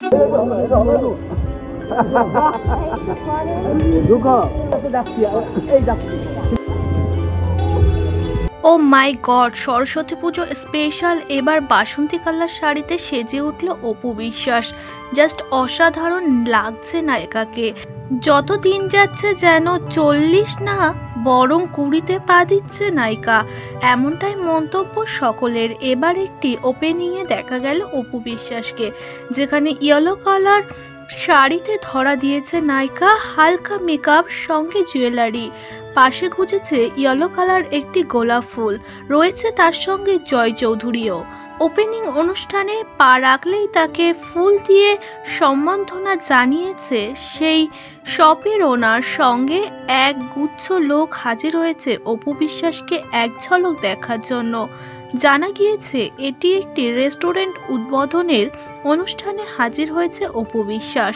ও মাই god, Saraswati পুজো special. এবার বাসন্তী colour শাড়িতে সেজে উঠল অপু বিশ্বাস। জাস্ট অসাধারণ লাগছে নায়িকাকে। যত দিন যাচ্ছে যেন 40 না বরং 20-তে পা দিচ্ছে নায়িকা, এমনটাই মন্তব্য সকলের। এবার একটি ওপেনিংয়ে দেখা গেল অপু বিশ্বাসকে, যেখানে ইয়েলো কালার শাড়িতে ধরা দিয়েছে নায়িকা, হালকা মেকআপ সঙ্গে জুয়েলারি, পাশে গুজেছে ইয়েলো কালার একটি গোলাপ ফুল, রয়েছে তার সঙ্গে জয় চৌধুরীও। ওপেনিং অনুষ্ঠানে পা রাখলেই তাকে ফুল দিয়ে সম্বর্ধনা জানিয়েছে সেই শপের ওনার, সঙ্গে এক গুচ্ছ লোক হাজির হয়েছে অপু বিশ্বাসকে এক ঝলক দেখার জন্য। জানা গিয়েছে এটি একটি রেস্টুরেন্ট উদ্বোধনের অনুষ্ঠানে হাজির হয়েছে অপু বিশ্বাস।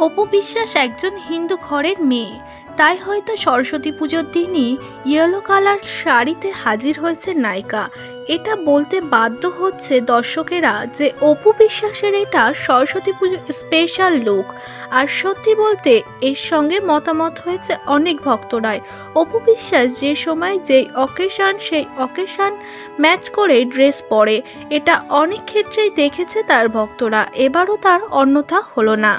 অপু বিশ্বাস একজন হিন্দু ঘরের মেয়ে, তাই হয়তো সরস্বতী পুজোর দিনই ইয়েলো কালার শাড়িতে হাজির হয়েছে নায়িকা। এটা বলতে বাধ্য হচ্ছে দর্শকেরা যে অপু বিশ্বাসের এটা সরস্বতী পুজো স্পেশাল লুক। আর সত্যি বলতে এর সঙ্গে মতামত হয়েছে অনেক ভক্তরাই। অপু বিশ্বাস যে সময় যেই অকেশন সেই অকেশন ম্যাচ করে ড্রেস পরে, এটা অনেক ক্ষেত্রেই দেখেছে তার ভক্তরা, এবারও তার অন্যথা হলো না।